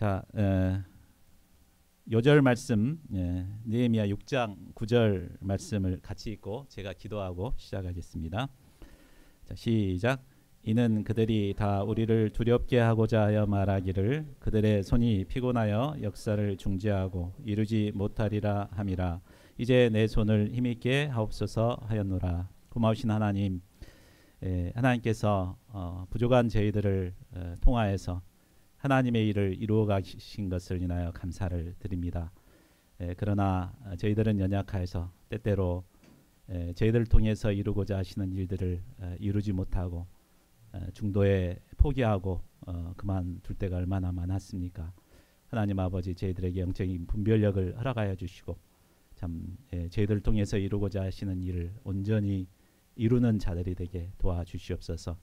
자, 요절 말씀 느헤미야 6장 9절 말씀을 같이 읽고 제가 기도하고 시작하겠습니다. 자, 시작. 이는 그들이 다 우리를 두렵게 하고자 하여 말하기를 그들의 손이 피곤하여 역사를 중지하고 이루지 못하리라 함이라. 이제 내 손을 힘있게 하옵소서 하였노라. 고마우신 하나님, 하나님께서 부족한 저희들을 통하여서 하나님의 일을 이루어 가신 것을 인하여 감사를 드립니다. 그러나 저희들은 연약하여서 때때로 저희들을 통해서 이루고자 하시는 일들을 이루지 못하고 중도에 포기하고 그만둘 때가 얼마나 많았습니까? 하나님 아버지, 저희들에게 영적인 분별력을 허락하여 주시고 참 저희들을 통해서 이루고자 하시는 일을 온전히 이루는 자들이 되게 도와주시옵소서.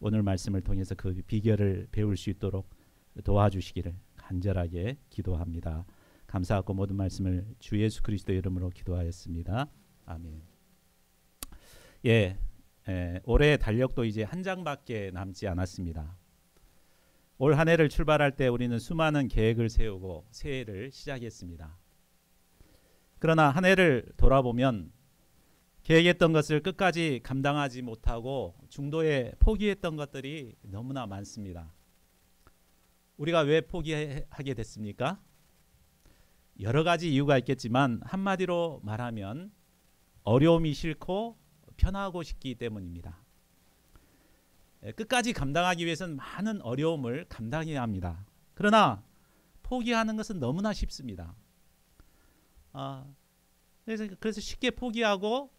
오늘 말씀을 통해서 그 비결을 배울 수 있도록 도와주시기를 간절하게 기도합니다. 감사하고 모든 말씀을 주 예수 그리스도 이름으로 기도하였습니다. 아멘. 올해 달력도 이제 한 장밖에 남지 않았습니다. 올 한 해를 출발할 때 우리는 수많은 계획을 세우고 새해를 시작했습니다. 그러나 한 해를 돌아보면 계획했던 것을 끝까지 감당하지 못하고 중도에 포기했던 것들이 너무나 많습니다. 우리가 왜 포기하게 됐습니까? 여러 가지 이유가 있겠지만 한마디로 말하면 어려움이 싫고 편하고 싶기 때문입니다. 끝까지 감당하기 위해서는 많은 어려움을 감당해야 합니다. 그러나 포기하는 것은 너무나 쉽습니다. 그래서 쉽게 포기하고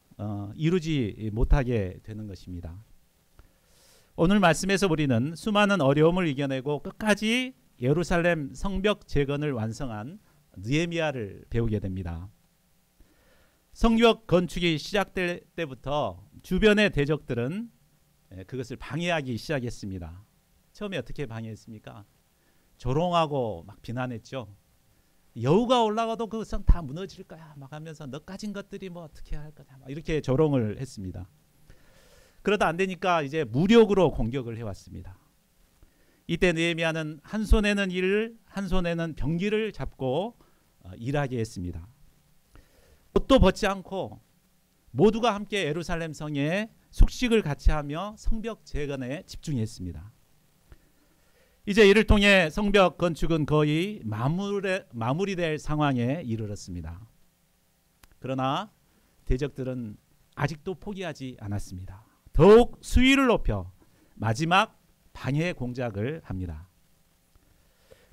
이루지 못하게 되는 것입니다. 오늘 말씀에서 우리는 수많은 어려움을 이겨내고 끝까지 예루살렘 성벽 재건을 완성한 느헤미야를 배우게 됩니다. 성벽 건축이 시작될 때부터 주변의 대적들은 그것을 방해하기 시작했습니다. 처음에 어떻게 방해했습니까? 조롱하고 막 비난했죠. 여우가 올라가도 그것은 다 무너질 거야 막 하면서 너 가진 것들이 뭐 어떻게 할 거냐 막 이렇게 조롱을 했습니다. 그러다 안 되니까 이제 무력으로 공격을 해왔습니다. 이때 느헤미야는 한 손에는 일을 한 손에는 병기를 잡고 일하게 했습니다. 옷도 벗지 않고 모두가 함께 예루살렘 성에 숙식을 같이 하며 성벽 재건에 집중했습니다. 이제 이를 통해 성벽 건축은 거의 마무리될 상황에 이르렀습니다. 그러나 대적들은 아직도 포기하지 않았습니다. 더욱 수위를 높여 마지막 방해 공작을 합니다.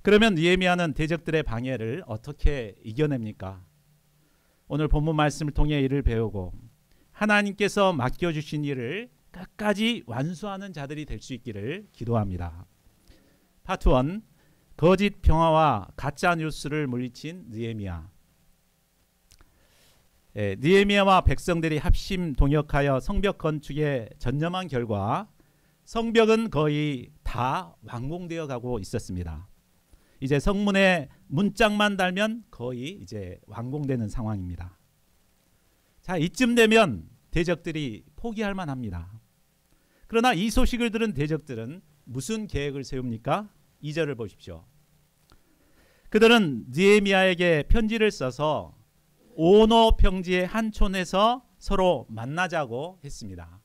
그러면 느헤미야는 대적들의 방해를 어떻게 이겨냅니까? 오늘 본문 말씀을 통해 이를 배우고 하나님께서 맡겨주신 일을 끝까지 완수하는 자들이 될 수 있기를 기도합니다. 파트 1. 거짓 평화와 가짜 뉴스를 물리친 느헤미야. 느헤미야와 백성들이 합심 동역하여 성벽 건축에 전념한 결과 성벽은 거의 다 완공되어 가고 있었습니다. 이제 성문에 문짝만 달면 거의 이제 완공되는 상황입니다. 자, 이쯤 되면 대적들이 포기할 만합니다. 그러나 이 소식을 들은 대적들은 무슨 계획을 세웁니까? 2절을 보십시오. 그들은 느헤미야에게 편지를 써서 오노 평지의 한 촌에서 서로 만나자고 했습니다.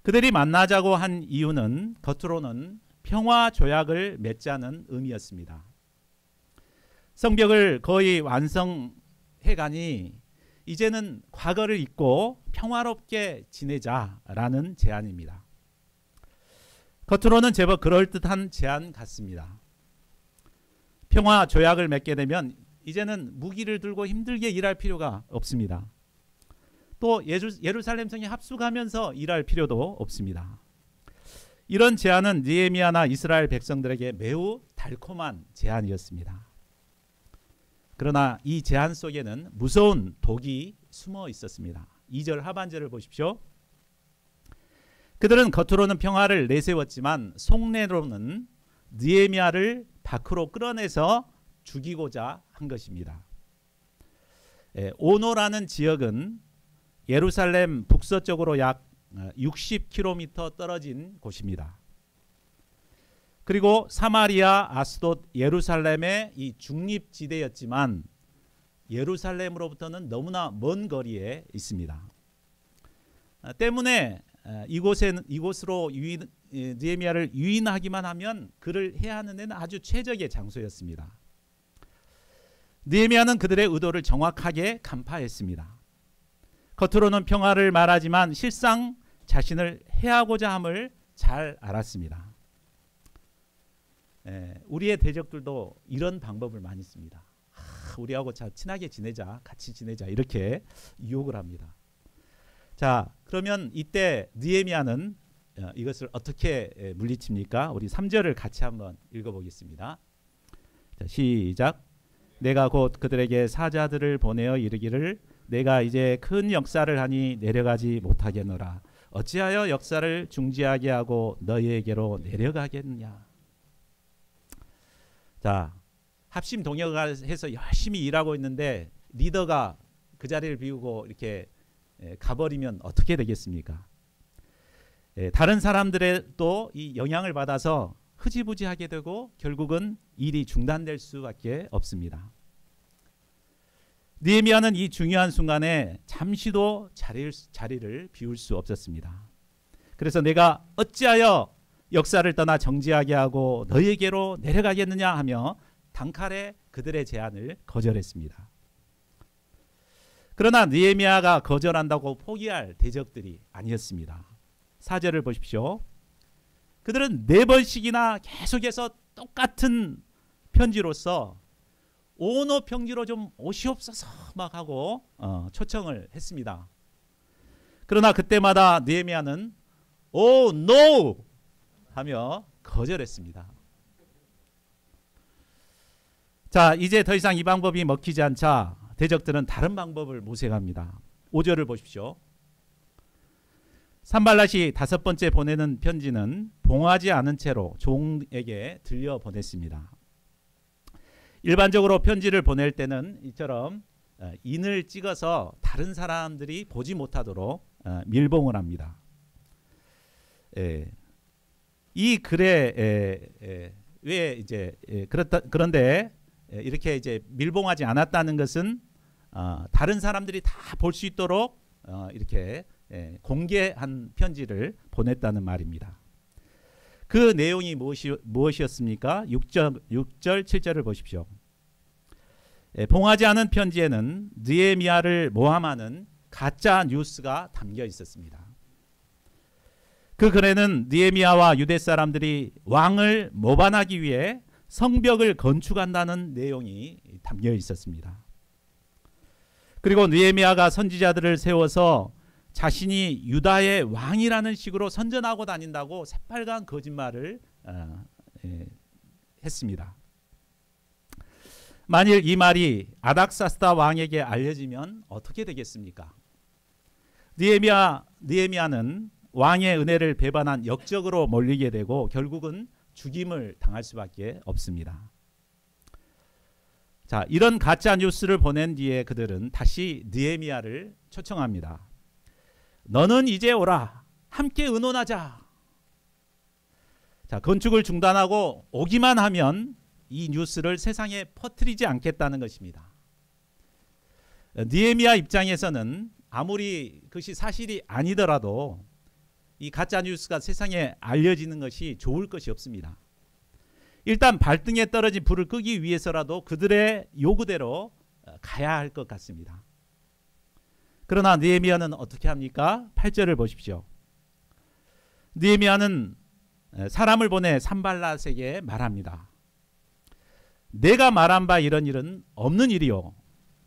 그들이 만나자고 한 이유는 겉으로는 평화 조약을 맺자는 의미였습니다. 성벽을 거의 완성해가니 이제는 과거를 잊고 평화롭게 지내자라는 제안입니다. 겉으로는 제법 그럴듯한 제안 같습니다. 평화 조약을 맺게 되면 이제는 무기를 들고 힘들게 일할 필요가 없습니다. 또 예루살렘 성에 합숙하면서 일할 필요도 없습니다. 이런 제안은 느헤미야나 이스라엘 백성들에게 매우 달콤한 제안이었습니다. 그러나 이 제안 속에는 무서운 독이 숨어 있었습니다. 2절 하반절을 보십시오. 그들은 겉으로는 평화를 내세웠지만 속내로는 느헤미야를 밖으로 끌어내서 죽이고자 한 것입니다. 오노라는 지역은 예루살렘 북서쪽으로 약 60km 떨어진 곳입니다. 그리고 사마리아, 아스돗, 예루살렘의 이 중립지대였지만 예루살렘으로부터는 너무나 먼 거리에 있습니다. 때문에 이곳으로 느헤미야를 유인하기만 하면 그를 해야 하는 데는 아주 최적의 장소였습니다. 느헤미야는 그들의 의도를 정확하게 간파했습니다. 겉으로는 평화를 말하지만 실상 자신을 해하고자 함을 잘 알았습니다. 우리의 대적들도 이런 방법을 많이 씁니다. 우리하고 친하게 지내자, 같이 지내자 이렇게 유혹을 합니다. 자, 그러면 이때 느헤미야는 이것을 어떻게 물리칩니까? 우리 3절을 같이 한번 읽어보겠습니다. 자, 시작. 내가 곧 그들에게 사자들을 보내어 이르기를 내가 이제 큰 역사를 하니 내려가지 못하겠노라. 어찌하여 역사를 중지하게 하고 너희에게로 내려가겠느냐. 자, 합심 동역해서 열심히 일하고 있는데 리더가 그 자리를 비우고 이렇게 가버리면 어떻게 되겠습니까? 다른 사람들의 또 이 영향을 받아서 흐지부지하게 되고 결국은 일이 중단될 수밖에 없습니다. 느헤미야는 이 중요한 순간에 잠시도 자리를 비울 수 없었습니다. 그래서 내가 어찌하여 역사를 떠나 정지하게 하고 너희에게로 내려가겠느냐 하며 단칼에 그들의 제안을 거절했습니다. 그러나 느헤미야가 거절한다고 포기할 대적들이 아니었습니다. 4절을 보십시오. 그들은 4번씩이나 계속해서 똑같은 편지로서 오노 평지로 좀 오시옵소서 막 하고 초청을 했습니다. 그러나 그때마다 느헤미야는 오 노 하며 거절했습니다. 자, 이제 더 이상 이 방법이 먹히지 않자 대적들은 다른 방법을 모색합니다. 5절을 보십시오. 산발랏이 5번째 보내는 편지는 봉하지 않은 채로 종에게 들려 보냈습니다. 일반적으로 편지를 보낼 때는 이처럼 인을 찍어서 다른 사람들이 보지 못하도록 밀봉을 합니다. 이 글에 왜 이제 그런데 이렇게 이제 밀봉하지 않았다는 것은 다른 사람들이 다 볼 수 있도록 이렇게 공개한 편지를 보냈다는 말입니다. 그 내용이 무엇이었습니까? 6절 7절을 보십시오. 봉하지 않은 편지에는 느헤미야를 모함하는 가짜 뉴스가 담겨 있었습니다. 그 글에는 느헤미야와 유대 사람들이 왕을 모반하기 위해 성벽을 건축한다는 내용이 담겨 있었습니다. 그리고 느헤미야가 선지자들을 세워서 자신이 유다의 왕이라는 식으로 선전하고 다닌다고 새빨간 거짓말을 했습니다. 만일 이 말이 아닥사스다 왕에게 알려지면 어떻게 되겠습니까? 느헤미야는 왕의 은혜를 배반한 역적으로 몰리게 되고 결국은 죽임을 당할 수밖에 없습니다. 자, 이런 가짜 뉴스를 보낸 뒤에 그들은 다시 느헤미야를 초청합니다. 너는 이제 오라. 함께 의논하자. 자, 건축을 중단하고 오기만 하면 이 뉴스를 세상에 퍼뜨리지 않겠다는 것입니다. 느헤미야 입장에서는 아무리 그것이 사실이 아니더라도 이 가짜 뉴스가 세상에 알려지는 것이 좋을 것이 없습니다. 일단 발등에 떨어진 불을 끄기 위해서라도 그들의 요구대로 가야 할 것 같습니다. 그러나 느헤미야는 어떻게 합니까? 8절을 보십시오. 느헤미야는 사람을 보내 산발랏에게 말합니다. 내가 말한 바 이런 일은 없는 일이요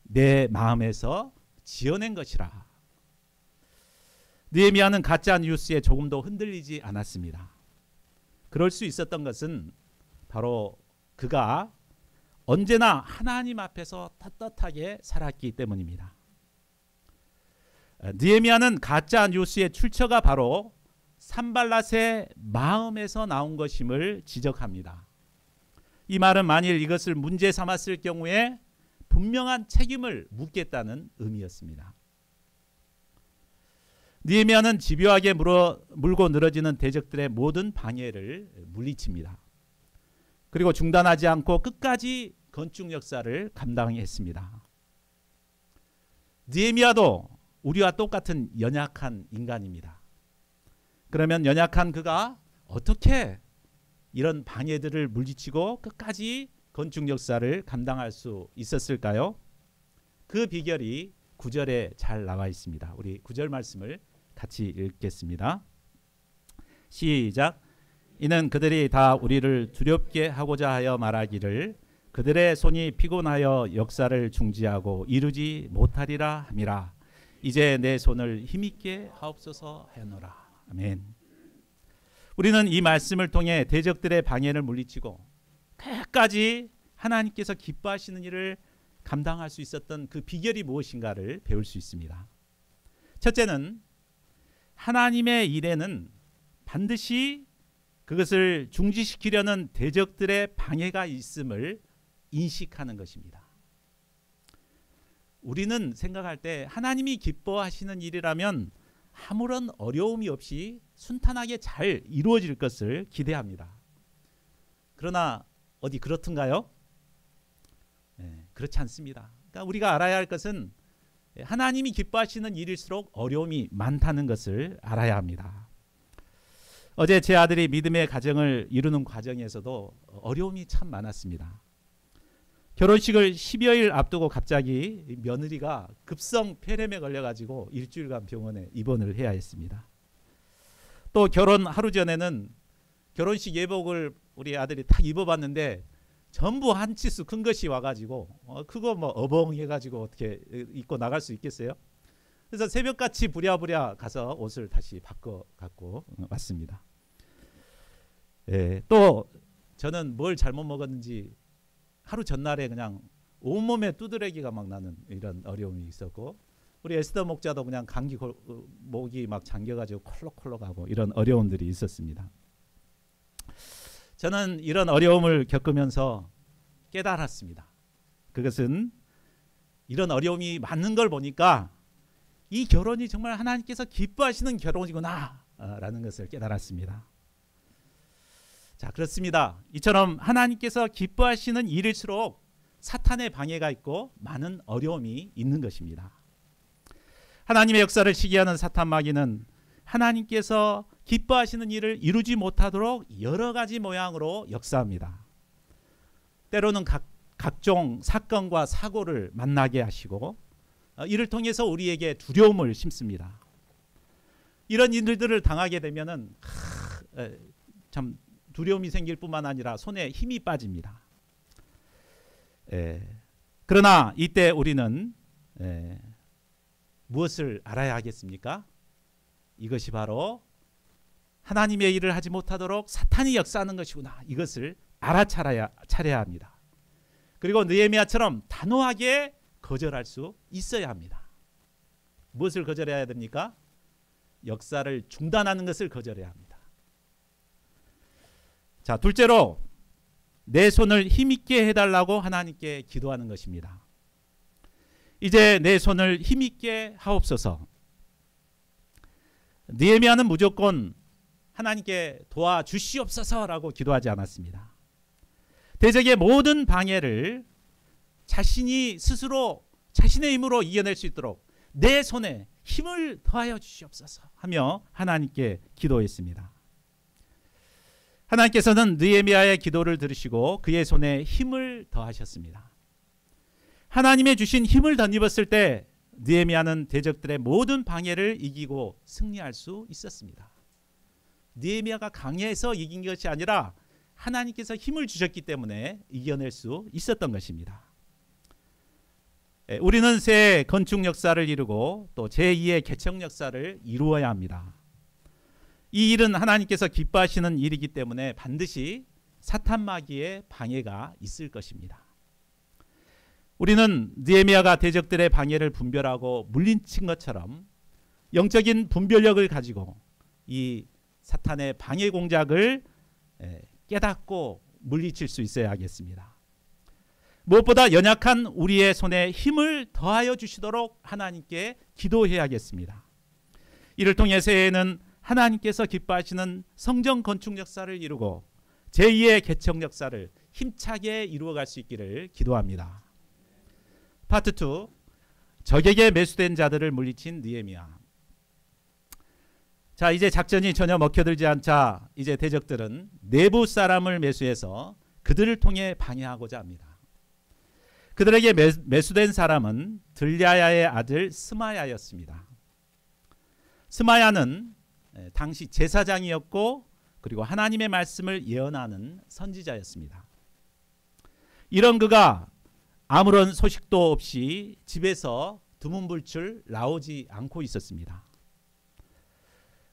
내 마음에서 지어낸 것이라. 느헤미야는 가짜 뉴스에 조금도 흔들리지 않았습니다. 그럴 수 있었던 것은 바로 그가 언제나 하나님 앞에서 떳떳하게 살았기 때문입니다. 느헤미야는 가짜 뉴스의 출처가 바로 산발랏의 마음에서 나온 것임을 지적합니다. 이 말은 만일 이것을 문제 삼았을 경우에 분명한 책임을 묻겠다는 의미였습니다. 느헤미야는 집요하게 물고 늘어지는 대적들의 모든 방해를 물리칩니다. 그리고 중단하지 않고 끝까지 건축 역사를 감당했습니다. 느헤미야도 우리와 똑같은 연약한 인간입니다. 그러면 연약한 그가 어떻게 이런 방해들을 물리치고 끝까지 건축 역사를 감당할 수 있었을까요? 그 비결이 9절에 잘 나와 있습니다. 우리 9절 말씀을 같이 읽겠습니다. 시작. 이는 그들이 다 우리를 두렵게 하고자 하여 말하기를 그들의 손이 피곤하여 역사를 중지하고 이루지 못하리라 함이라. 이제 내 손을 힘있게 하옵소서 하노라. 아멘. 우리는 이 말씀을 통해 대적들의 방해를 물리치고 끝까지 하나님께서 기뻐하시는 일을 감당할 수 있었던 그 비결이 무엇인가를 배울 수 있습니다. 첫째는 하나님의 일에는 반드시 그것을 중지시키려는 대적들의 방해가 있음을 인식하는 것입니다. 우리는 생각할 때 하나님이 기뻐하시는 일이라면 아무런 어려움이 없이 순탄하게 잘 이루어질 것을 기대합니다. 그러나 어디 그렇던가요? 네, 그렇지 않습니다. 그러니까 우리가 알아야 할 것은 하나님이 기뻐하시는 일일수록 어려움이 많다는 것을 알아야 합니다. 어제 제 아들이 믿음의 가정을 이루는 과정에서도 어려움이 참 많았습니다. 결혼식을 10여일 앞두고 갑자기 며느리가 급성 폐렴에 걸려가지고 일주일간 병원에 입원을 해야 했습니다. 또 결혼 하루 전에는 결혼식 예복을 우리 아들이 딱 입어봤는데 전부 한 치수 큰 것이 와가지고 그거 뭐 어벙해가지고 어떻게 입고 나갈 수 있겠어요? 그래서 새벽같이 부랴부랴 가서 옷을 다시 바꿔 갖고 왔습니다. 예, 또 저는 뭘 잘못 먹었는지 하루 전날에 그냥 온몸에 두드러기가 막 나는 이런 어려움이 있었고, 우리 에스더 목자도 그냥 감기 목이 막 잠겨가지고 콜록콜록하고 이런 어려움들이 있었습니다. 저는 이런 어려움을 겪으면서 깨달았습니다. 그것은 이런 어려움이 많은 걸 보니까 이 결혼이 정말 하나님께서 기뻐하시는 결혼이구나 라는 것을 깨달았습니다. 자, 그렇습니다. 이처럼 하나님께서 기뻐하시는 일일수록 사탄의 방해가 있고 많은 어려움이 있는 것입니다. 하나님의 역사를 시기하는 사탄 마귀는 하나님께서 기뻐하시는 일을 이루지 못하도록 여러 가지 모양으로 역사합니다. 때로는 각종 사건과 사고를 만나게 하시고 이를 통해서 우리에게 두려움을 심습니다. 이런 일들을 당하게 되면은 참 두려움이 생길 뿐만 아니라 손에 힘이 빠집니다. 그러나 이때 우리는 무엇을 알아야 하겠습니까? 이것이 바로 하나님의 일을 하지 못하도록 사탄이 역사하는 것이구나. 이것을 알아차려야 합니다. 그리고 느헤미야처럼 단호하게 거절할 수 있어야 합니다. 무엇을 거절해야 됩니까? 역사를 중단하는 것을 거절해야 합니다. 자, 둘째로 내 손을 힘있게 해달라고 하나님께 기도하는 것입니다. 이제 내 손을 힘있게 하옵소서. 느헤미야는 무조건 하나님께 도와주시옵소서라고 기도하지 않았습니다. 대적의 모든 방해를 자신이 스스로 자신의 힘으로 이겨낼 수 있도록 내 손에 힘을 더하여 주시옵소서 하며 하나님께 기도했습니다. 하나님께서는 느헤미야의 기도를 들으시고 그의 손에 힘을 더하셨습니다. 하나님의 주신 힘을 덧입었을 때 느헤미야는 대적들의 모든 방해를 이기고 승리할 수 있었습니다. 느헤미야가 강해서 이긴 것이 아니라 하나님께서 힘을 주셨기 때문에 이겨낼 수 있었던 것입니다. 우리는 새 건축 역사를 이루고 또 제2의 개척 역사를 이루어야 합니다. 이 일은 하나님께서 기뻐하시는 일이기 때문에 반드시 사탄 마귀의 방해가 있을 것입니다. 우리는 느헤미야가 대적들의 방해를 분별하고 물리친 것처럼 영적인 분별력을 가지고 이 사탄의 방해 공작을 깨닫고 물리칠 수 있어야 하겠습니다. 무엇보다 연약한 우리의 손에 힘을 더하여 주시도록 하나님께 기도해야겠습니다. 이를 통해 새해에는 하나님께서 기뻐하시는 성전 건축 역사를 이루고 제2의 개척 역사를 힘차게 이루어갈 수 있기를 기도합니다. 파트 2. 적에게 매수된 자들을 물리친 느헤미야. 자, 이제 작전이 전혀 먹혀들지 않자 이제 대적들은 내부 사람을 매수해서 그들을 통해 방해하고자 합니다. 그들에게 매수된 사람은 들랴야의 아들 스마야였습니다. 스마야는 당시 제사장이었고 그리고 하나님의 말씀을 예언하는 선지자였습니다. 이런 그가 아무런 소식도 없이 집에서 두문불출 나오지 않고 있었습니다.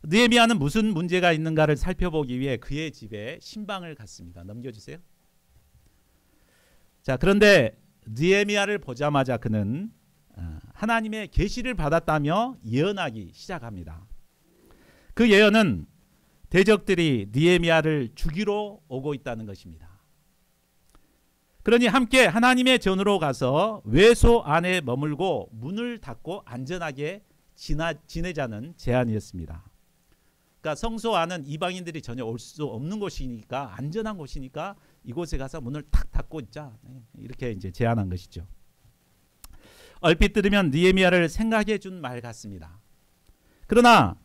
느헤미야는 무슨 문제가 있는가를 살펴보기 위해 그의 집에 신방을 갔습니다. 넘겨주세요. 자, 그런데 느헤미야를 보자마자 그는 하나님의 계시를 받았다며 예언하기 시작합니다. 그 예언은 대적들이 느헤미야를 죽이러 오고 있다는 것입니다. 그러니 함께 하나님의 전으로 가서 외소 안에 머물고 문을 닫고 안전하게 지내자는 제안이었습니다. 그러니까 성소 안은 이방인들이 전혀 올 수 없는 곳이니까, 안전한 곳이니까 이곳에 가서 문을 탁 닫고 있자, 이렇게 이제 제안한 것이죠. 얼핏 들으면 느헤미야를 생각해 준 말 같습니다. 그러나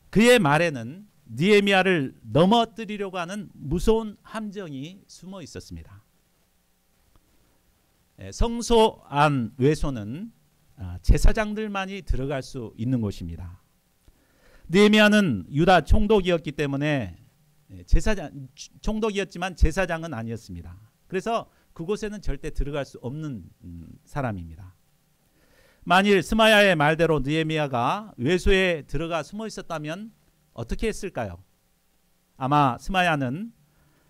그의 말에는 느헤미야를 넘어뜨리려고 하는 무서운 함정이 숨어 있었습니다. 성소 안 외소는 제사장들만이 들어갈 수 있는 곳입니다. 느헤미야는 유다 총독이었기 때문에 총독이었지만 제사장은 아니었습니다. 그래서 그곳에는 절대 들어갈 수 없는 사람입니다. 만일 스마야의 말대로 느헤미야가 외소에 들어가 숨어 있었다면 어떻게 했을까요? 아마 스마야는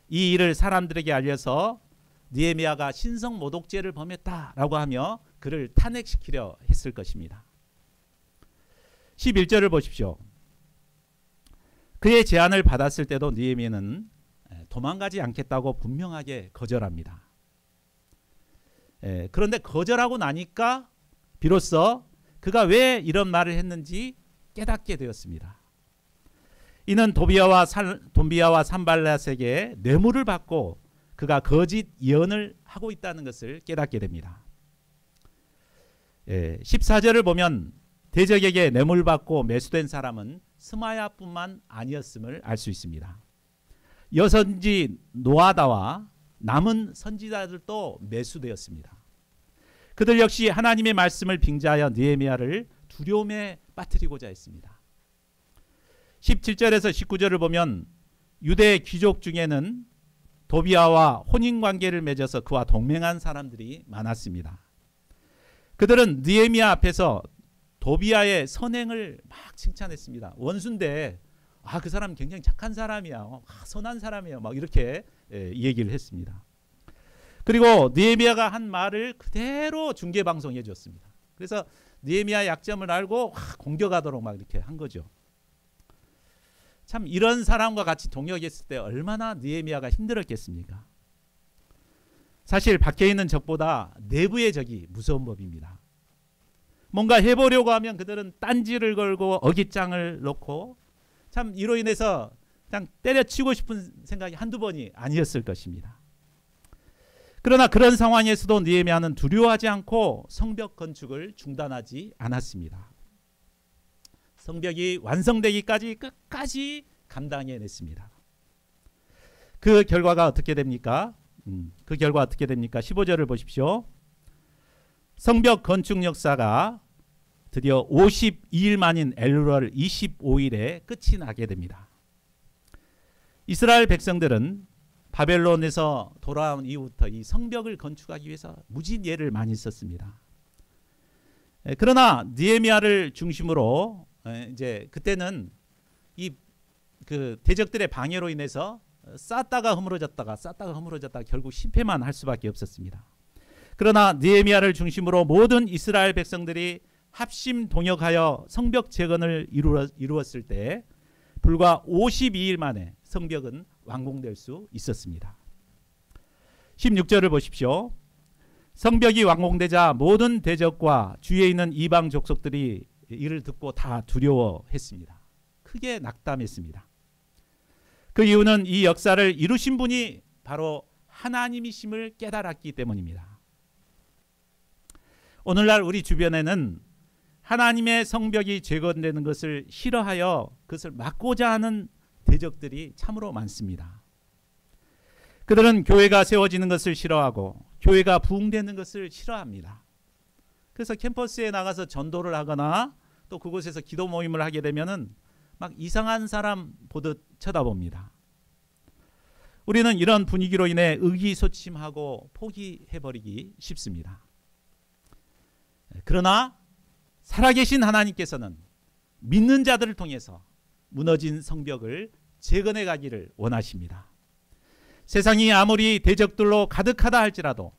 이 일을 사람들에게 알려서 느헤미야가 신성 모독죄를 범했다라고 하며 그를 탄핵시키려 했을 것입니다. 11절을 보십시오. 그의 제안을 받았을 때도 느헤미야는 도망가지 않겠다고 분명하게 거절합니다. 그런데 거절하고 나니까 비로소 그가 왜 이런 말을 했는지 깨닫게 되었습니다. 이는 도비야와 산발랏에게 뇌물을 받고 그가 거짓 예언을 하고 있다는 것을 깨닫게 됩니다. 14절을 보면 대적에게 뇌물 받고 매수된 사람은 스마야뿐만 아니었음을 알 수 있습니다. 여선지 노아다와 남은 선지자들도 매수되었습니다. 그들 역시 하나님의 말씀을 빙자하여 느헤미야를 두려움에 빠뜨리고자 했습니다. 17절에서 19절을 보면 유대 귀족 중에는 도비야와 혼인관계를 맺어서 그와 동맹한 사람들이 많았습니다. 그들은 느헤미야 앞에서 도비야의 선행을 막 칭찬했습니다. 원수인데 그 사람 굉장히 착한 사람이야, 선한 사람이야, 막 이렇게 얘기를 했습니다. 그리고 느헤미야가 한 말을 그대로 중계 방송해 줬습니다. 그래서 느헤미야의 약점을 알고 공격하도록 막 이렇게 한 거죠. 참 이런 사람과 같이 동역했을 때 얼마나 느헤미야가 힘들었겠습니까? 사실 밖에 있는 적보다 내부의 적이 무서운 법입니다. 뭔가 해보려고 하면 그들은 딴지를 걸고 어깃장을 놓고 참 이로 인해서 그냥 때려치고 싶은 생각이 한두 번이 아니었을 것입니다. 그러나 그런 상황에서도 느헤미야는 두려워하지 않고 성벽 건축을 중단하지 않았습니다. 성벽이 완성되기까지 끝까지 감당해냈습니다. 그 결과가 어떻게 됩니까? 15절을 보십시오. 성벽 건축 역사가 드디어 52일 만인 엘루랄 25일에 끝이 나게 됩니다. 이스라엘 백성들은 바벨론에서 돌아온 이후부터 이 성벽을 건축하기 위해서 무진예를 많이 썼습니다. 그러나 느헤미야를 중심으로 이제 그때는 그 대적들의 방해로 인해서 쌓다가 허물어졌다가 결국 실패만 할 수밖에 없었습니다. 그러나 느헤미야를 중심으로 모든 이스라엘 백성들이 합심 동역하여 성벽 재건을 이루었을 때 불과 52일 만에 성벽은 완공될 수 있었습니다. 16절을 보십시오. 성벽이 완공되자 모든 대적과 주위에 있는 이방 족속들이 이를 듣고 다 두려워했습니다. 크게 낙담했습니다. 그 이유는 이 역사를 이루신 분이 바로 하나님이심을 깨달았기 때문입니다. 오늘날 우리 주변에는 하나님의 성벽이 재건되는 것을 싫어하여 그것을 막고자 하는 대적들이 참으로 많습니다. 그들은 교회가 세워지는 것을 싫어하고 교회가 부흥되는 것을 싫어합니다. 그래서 캠퍼스에 나가서 전도를 하거나 또 그곳에서 기도 모임을 하게 되면은 막 이상한 사람 보듯 쳐다봅니다. 우리는 이런 분위기로 인해 의기소침하고 포기해버리기 쉽습니다. 그러나 살아계신 하나님께서는 믿는 자들을 통해서 무너진 성벽을 재건해 가기를 원하십니다. 세상이 아무리 대적들로 가득하다 할지라도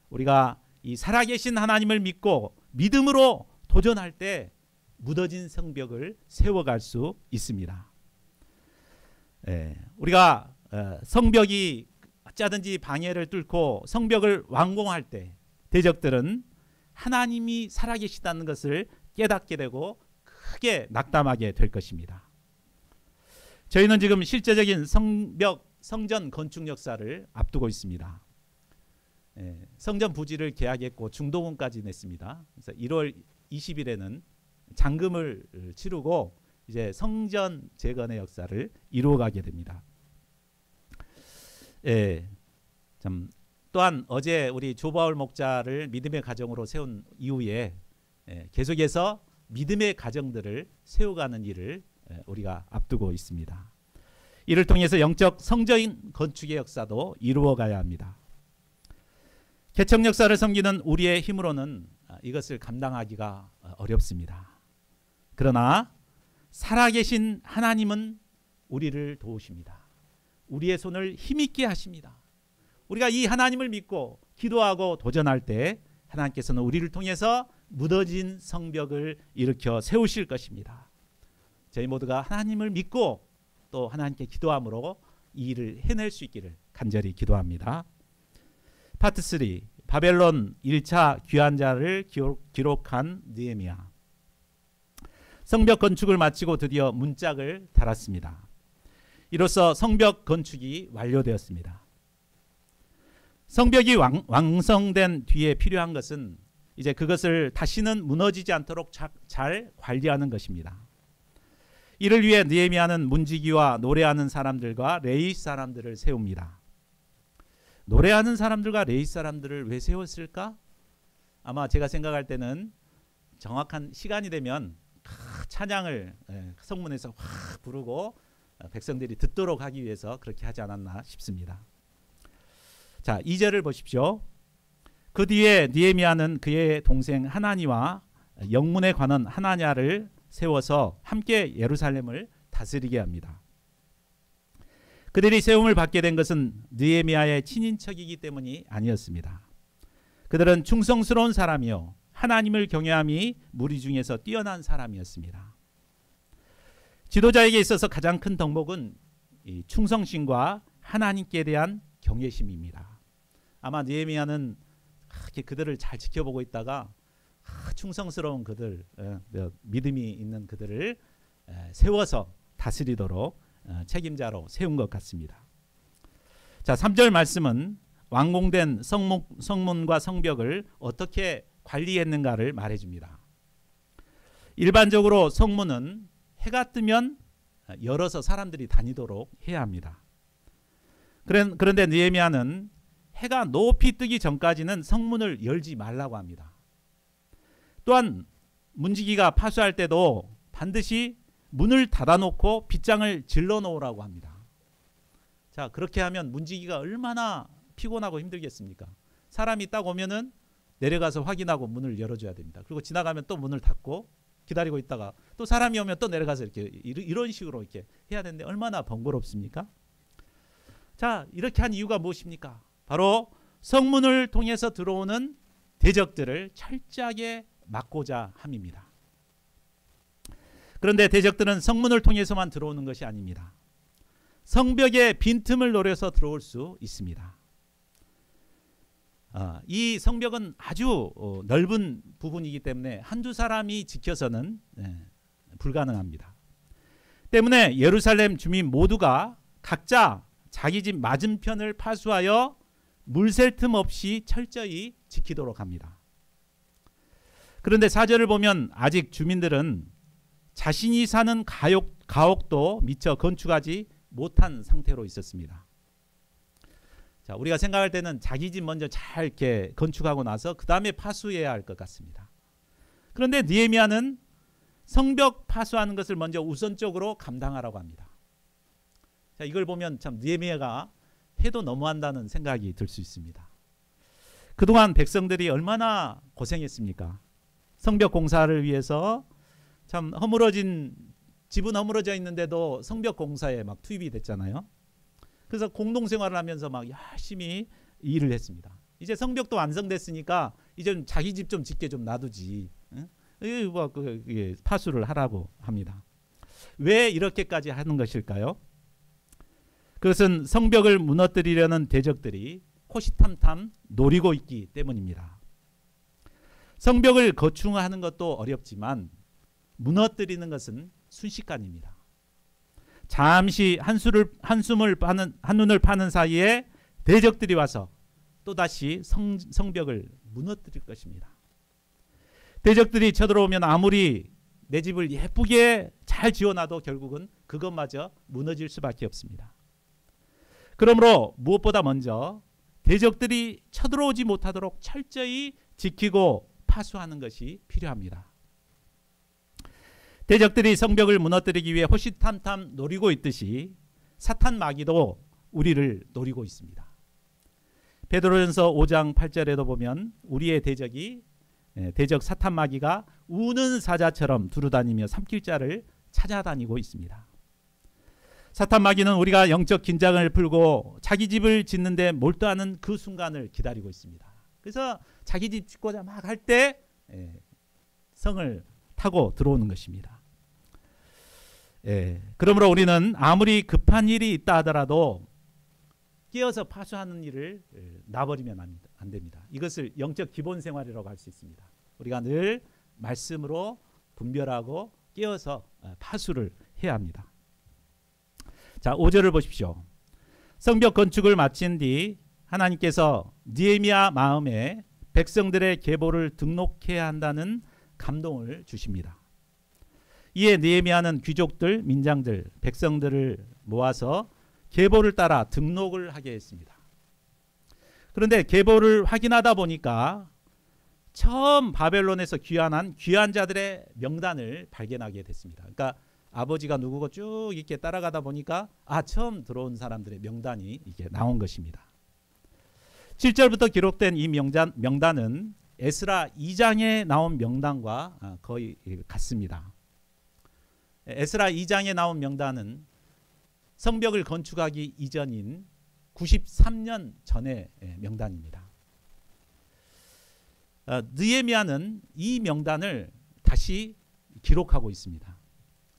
우리가 이 살아계신 하나님을 믿고 믿음으로 도전할 때 무너진 성벽을 세워갈 수 있습니다. 우리가 성벽이 어쩌든지 방해를 뚫고 성벽을 완공할 때 대적들은 하나님이 살아계시다는 것을 깨닫게 되고 크게 낙담하게 될 것입니다. 저희는 지금 실제적인 성전 건축 역사를 앞두고 있습니다. 성전 부지를 계약했고 중도금까지 냈습니다. 그래서 1월 20일에는 잔금을 치르고 이제 성전 재건의 역사를 이루어가게 됩니다. 또한 어제 우리 조바울 목자를 믿음의 가정으로 세운 이후에 계속해서 믿음의 가정들을 세워가는 일을 우리가 앞두고 있습니다. 이를 통해서 영적 성전 건축의 역사도 이루어가야 합니다. 개척 역사를 섬기는 우리의 힘으로는 이것을 감당하기가 어렵습니다. 그러나 살아계신 하나님은 우리를 도우십니다. 우리의 손을 힘있게 하십니다. 우리가 이 하나님을 믿고 기도하고 도전할 때 하나님께서는 우리를 통해서 무너진 성벽을 일으켜 세우실 것입니다. 저희 모두가 하나님을 믿고 또 하나님께 기도함으로 이 일을 해낼 수 있기를 간절히 기도합니다. 파트 3, 바벨론 1차 귀환자를 기록한 느헤미야. 성벽 건축을 마치고 드디어 문짝을 달았습니다. 이로써 성벽 건축이 완료되었습니다. 성벽이 완성된 뒤에 필요한 것은 이제 그것을 다시는 무너지지 않도록 잘 관리하는 것입니다. 이를 위해 느헤미야는 문지기와 노래하는 사람들과 레위 사람들을 세웁니다. 노래하는 사람들과 레위 사람들을 왜 세웠을까? 아마 제가 생각할 때는 정확한 시간이 되면 찬양을 성문에서 확 부르고 백성들이 듣도록 하기 위해서 그렇게 하지 않았나 싶습니다. 자, 2절을 보십시오. 그 뒤에 느헤미야는 그의 동생 하나니와 영문에 관한 하나냐를 세워서 함께 예루살렘을 다스리게 합니다. 그들이 세움을 받게 된 것은 느헤미야의 친인척이기 때문이 아니었습니다. 그들은 충성스러운 사람이요 하나님을 경외함이 무리 중에서 뛰어난 사람이었습니다. 지도자에게 있어서 가장 큰 덕목은 이 충성심과 하나님께 대한 경외심입니다. 아마 느헤미야는 그들을 잘 지켜보고 있다가 충성스러운 그들, 믿음이 있는 그들을 세워서 다스리도록 책임자로 세운 것 같습니다. 자, 3절 말씀은 완공된 성문과 성벽을 어떻게 관리했는가를 말해줍니다. 일반적으로 성문은 해가 뜨면 열어서 사람들이 다니도록 해야 합니다. 그런데 느헤미야는 해가 높이 뜨기 전까지는 성문을 열지 말라고 합니다. 또한 문지기가 파수할 때도 반드시 문을 닫아놓고 빗장을 질러 놓으라고 합니다. 자, 그렇게 하면 문지기가 얼마나 피곤하고 힘들겠습니까? 사람이 딱 오면은 내려가서 확인하고 문을 열어줘야 됩니다. 그리고 지나가면 또 문을 닫고 기다리고 있다가 또 사람이 오면 또 내려가서 이런 식으로 이렇게 해야 되는데 얼마나 번거롭습니까? 자, 이렇게 한 이유가 무엇입니까? 바로 성문을 통해서 들어오는 대적들을 철저하게 막고자 함입니다. 그런데 대적들은 성문을 통해서만 들어오는 것이 아닙니다. 성벽의 빈틈을 노려서 들어올 수 있습니다. 이 성벽은 아주 넓은 부분이기 때문에 한두 사람이 지켜서는 불가능합니다. 때문에 예루살렘 주민 모두가 각자 자기 집 맞은편을 파수하여 물샐 틈 없이 철저히 지키도록 합니다. 그런데 4절을 보면 아직 주민들은 자신이 사는 가옥도 미처 건축하지 못한 상태로 있었습니다. 자, 우리가 생각할 때는 자기 집 먼저 잘 이렇게 건축하고 나서 그 다음에 파수해야 할 것 같습니다. 그런데 느헤미야는 성벽 파수하는 것을 먼저 우선적으로 감당하라고 합니다. 자, 이걸 보면 참 느헤미야가 해도 너무한다는 생각이 들 수 있습니다. 그동안 백성들이 얼마나 고생했습니까? 성벽 공사를 위해서 참 집은 허물어져 있는데도 성벽 공사에 막 투입이 됐잖아요. 그래서 공동생활을 하면서 막 열심히 일을 했습니다. 이제 성벽도 완성됐으니까 이제 자기 집 좀 짓게 좀 놔두지. 파수를 하라고 합니다. 왜 이렇게까지 하는 것일까요? 그것은 성벽을 무너뜨리려는 대적들이 호시탐탐 노리고 있기 때문입니다. 성벽을 거충하는 것도 어렵지만 무너뜨리는 것은 순식간입니다. 잠시 한눈을 파는 사이에 대적들이 와서 또다시 성벽을 무너뜨릴 것입니다. 대적들이 쳐들어오면 아무리 내 집을 예쁘게 잘 지어놔도 결국은 그것마저 무너질 수밖에 없습니다. 그러므로 무엇보다 먼저 대적들이 쳐들어오지 못하도록 철저히 지키고 파수하는 것이 필요합니다. 대적들이 성벽을 무너뜨리기 위해 호시탐탐 노리고 있듯이 사탄 마귀도 우리를 노리고 있습니다. 베드로전서 5장 8절에도 보면 우리의 대적 사탄 마귀가 우는 사자처럼 두루다니며 삼킬 자를 찾아다니고 있습니다. 사탄 마귀는 우리가 영적 긴장을 풀고 자기 집을 짓는데 몰두하는 그 순간을 기다리고 있습니다. 그래서 자기 집 짓고자 막 할 때 성을 타고 들어오는 것입니다. 그러므로 우리는 아무리 급한 일이 있다 하더라도 깨어서 파수하는 일을 놔버리면 안 됩니다. 이것을 영적 기본 생활이라고 할 수 있습니다. 우리가 늘 말씀으로 분별하고 깨어서 파수를 해야 합니다. 자, 5절을 보십시오. 성벽 건축을 마친 뒤 하나님께서 느헤미야 마음에 백성들의 계보를 등록해야 한다는 감동을 주십니다. 이에 느헤미야는 귀족들, 민장들, 백성들을 모아서 계보를 따라 등록을 하게 했습니다. 그런데 계보를 확인하다 보니까 처음 바벨론에서 귀환한 귀한 자들의 명단을 발견하게 됐습니다. 그러니까 아버지가 누구고 쭉 이렇게 따라가다 보니까 처음 들어온 사람들의 명단이 이게 나온 것입니다. 7절부터 기록된 이 명단은 에스라 2장에 나온 명단과 거의 같습니다. 에스라 2장에 나온 명단은 성벽을 건축하기 이전인 93년 전의 명단입니다. 느헤미야는 이 명단을 다시 기록하고 있습니다.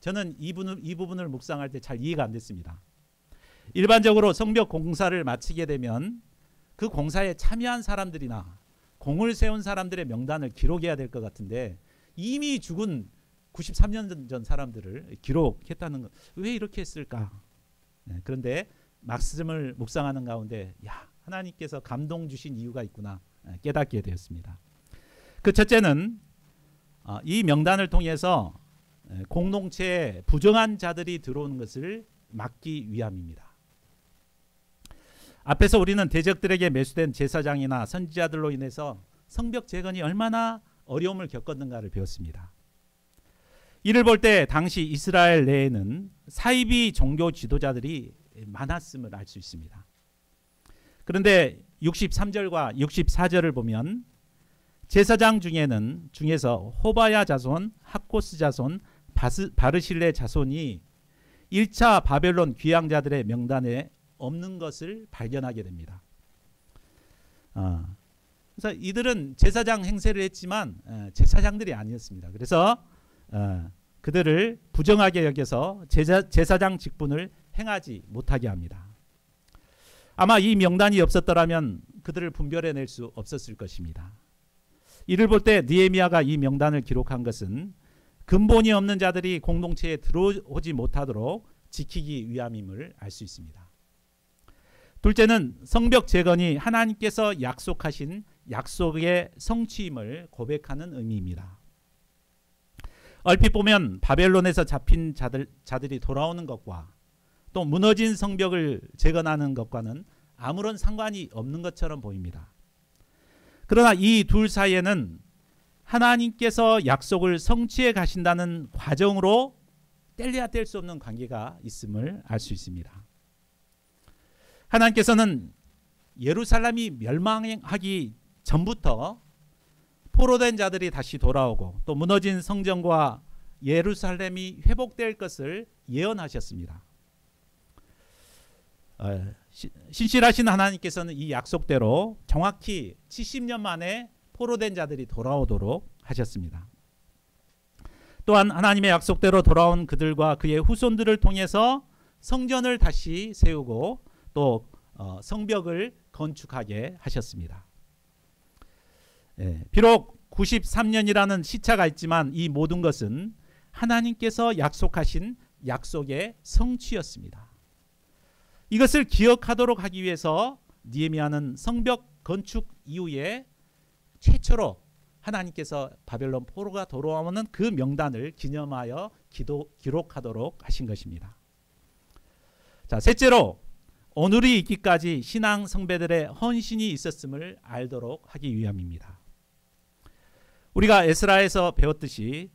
저는 이 부분을 묵상할 때 잘 이해가 안 됐습니다. 일반적으로 성벽 공사를 마치게 되면 그 공사에 참여한 사람들이나 공을 세운 사람들의 명단을 기록해야 될 것 같은데 이미 죽은 93년 전 사람들을 기록했다는 것, 왜 이렇게 했을까? 그런데 말씀을 묵상하는 가운데 하나님께서 감동 주신 이유가 있구나 깨닫게 되었습니다. 그 첫째는 이 명단을 통해서 공동체에 부정한 자들이 들어오는 것을 막기 위함입니다. 앞에서 우리는 대적들에게 매수된 제사장이나 선지자들로 인해서 성벽 재건이 얼마나 어려움을 겪었는가를 배웠습니다. 이를 볼 때 당시 이스라엘 내에는 사이비 종교 지도자들이 많았음을 알 수 있습니다. 그런데 63절과 64절을 보면 제사장 중에서 호바야 자손, 학코스 자손, 바르실레 자손이 1차 바벨론 귀양자들의 명단에 없는 것을 발견하게 됩니다. 그래서 이들은 제사장 행세를 했지만 제사장들이 아니었습니다. 그래서 그들을 부정하게 여겨서 제사장 직분을 행하지 못하게 합니다. 아마 이 명단이 없었더라면 그들을 분별해낼 수 없었을 것입니다. 이를 볼 때 느헤미야가 이 명단을 기록한 것은 근본이 없는 자들이 공동체에 들어오지 못하도록 지키기 위함임을 알 수 있습니다. 둘째는 성벽 재건이 하나님께서 약속하신 약속의 성취임을 고백하는 의미입니다. 얼핏 보면 바벨론에서 잡힌 자들이 돌아오는 것과 또 무너진 성벽을 재건하는 것과는 아무런 상관이 없는 것처럼 보입니다. 그러나 이 둘 사이에는 하나님께서 약속을 성취해 가신다는 과정으로 뗄래야 뗄 수 없는 관계가 있음을 알 수 있습니다. 하나님께서는 예루살렘이 멸망하기 전부터 포로된 자들이 다시 돌아오고 또 무너진 성전과 예루살렘이 회복될 것을 예언하셨습니다. 신실하신 하나님께서는 이 약속대로 정확히 70년 만에 포로된 자들이 돌아오도록 하셨습니다. 또한 하나님의 약속대로 돌아온 그들과 그의 후손들을 통해서 성전을 다시 세우고 또 성벽을 건축하게 하셨습니다. 비록 93년이라는 시차가 있지만 이 모든 것은 하나님께서 약속하신 약속의 성취였습니다. 이것을 기억하도록 하기 위해서 느헤미야는 성벽 건축 이후에 최초로 하나님께서 바벨론 포로가 돌아오는 그 명단을 기념하여 기록하도록 하신 것입니다. 자, 셋째로 오늘이 있기까지 신앙 성배들의 헌신이 있었음을 알도록 하기 위함입니다. 우리가 에스라에서 배웠듯이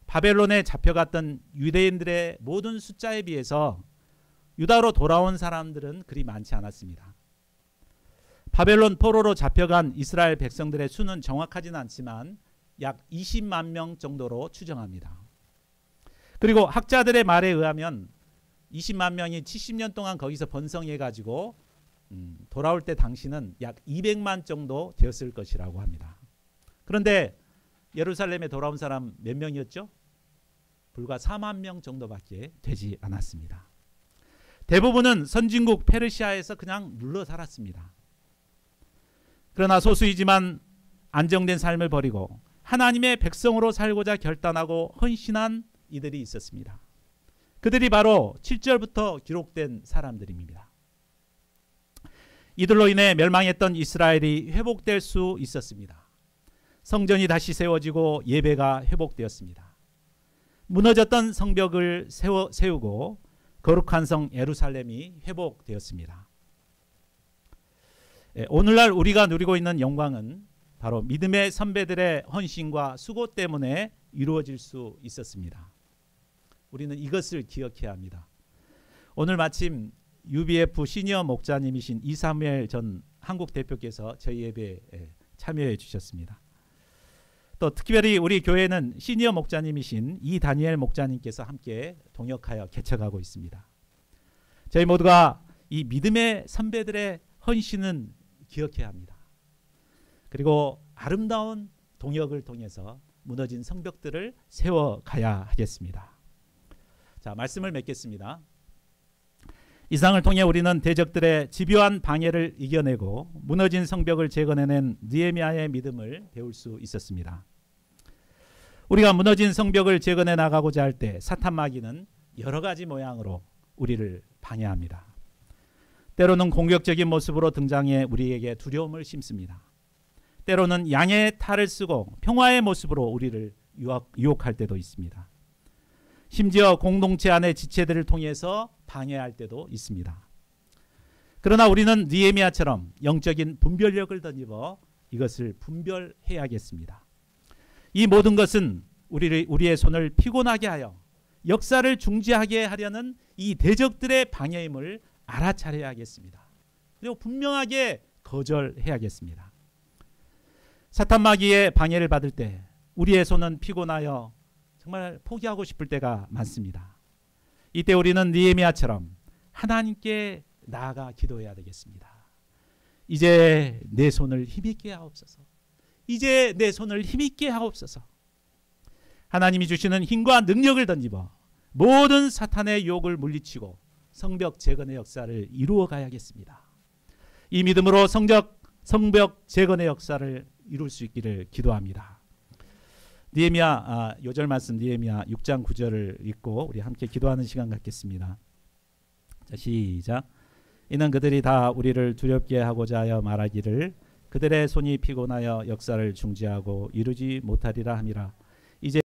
바벨론에 잡혀갔던 유대인들의 모든 숫자에 비해서 유다로 돌아온 사람들은 그리 많지 않았습니다. 바벨론 포로로 잡혀간 이스라엘 백성들의 수는 정확하지는 않지만 약 20만 명 정도로 추정합니다. 그리고 학자들의 말에 의하면 20만 명이 70년 동안 거기서 번성해가지고 돌아올 때 당시는 약 200만 정도 되었을 것이라고 합니다. 그런데 예루살렘에 돌아온 사람 몇 명이었죠? 불과 4만 명 정도밖에 되지 않았습니다. 대부분은 선진국 페르시아에서 그냥 눌러 살았습니다. 그러나 소수이지만 안정된 삶을 버리고 하나님의 백성으로 살고자 결단하고 헌신한 이들이 있었습니다. 그들이 바로 7절부터 기록된 사람들입니다. 이들로 인해 멸망했던 이스라엘이 회복될 수 있었습니다. 성전이 다시 세워지고 예배가 회복되었습니다. 무너졌던 성벽을 세우고 거룩한 성 예루살렘이 회복되었습니다. 오늘날 우리가 누리고 있는 영광은 바로 믿음의 선배들의 헌신과 수고 때문에 이루어질 수 있었습니다. 우리는 이것을 기억해야 합니다. 오늘 마침 UBF 시니어 목자님이신 이사무엘 전 한국 대표께서 저희 예배에 참여해 주셨습니다. 또 특별히 우리 교회는 시니어 목자님이신 이다니엘 목자님께서 함께 동역하여 개척하고 있습니다. 저희 모두가 이 믿음의 선배들의 헌신은 기억해야 합니다. 그리고 아름다운 동역을 통해서 무너진 성벽들을 세워가야 하겠습니다. 자, 말씀을 맺겠습니다. 이상을 통해 우리는 대적들의 집요한 방해를 이겨내고 무너진 성벽을 재건해낸 느헤미야의 믿음을 배울 수 있었습니다. 우리가 무너진 성벽을 재건해 나가고자 할 때 사탄 마귀는 여러 가지 모양으로 우리를 방해합니다. 때로는 공격적인 모습으로 등장해 우리에게 두려움을 심습니다. 때로는 양의 탈을 쓰고 평화의 모습으로 우리를 유혹할 때도 있습니다. 심지어 공동체 안의 지체들을 통해서 방해할 때도 있습니다. 그러나 우리는 느헤미야처럼 영적인 분별력을 덧입어 이것을 분별해야겠습니다. 이 모든 것은 우리의 손을 피곤하게 하여 역사를 중지하게 하려는 이 대적들의 방해임을 알아차려야겠습니다. 그리고 분명하게 거절해야겠습니다. 사탄 마귀의 방해를 받을 때 우리의 손은 피곤하여 정말 포기하고 싶을 때가 많습니다. 이때 우리는 느헤미야처럼 하나님께 나아가 기도해야 되겠습니다. 이제 내 손을 힘있게 하옵소서. 이제 내 손을 힘있게 하옵소서. 하나님이 주시는 힘과 능력을 던지고 모든 사탄의 유혹을 물리치고 성벽 재건의 역사를 이루어 가야겠습니다. 이 믿음으로 성벽 재건의 역사를 이룰 수 있기를 기도합니다. 느헤미야 요절 말씀 느헤미야 6장 9절을 읽고 우리 함께 기도하는 시간 갖겠습니다. 자, 시작. 이는 그들이 다 우리를 두렵게 하고자 하여 말하기를 그들의 손이 피곤하여 역사를 중지하고 이루지 못하리라 함이라. 이제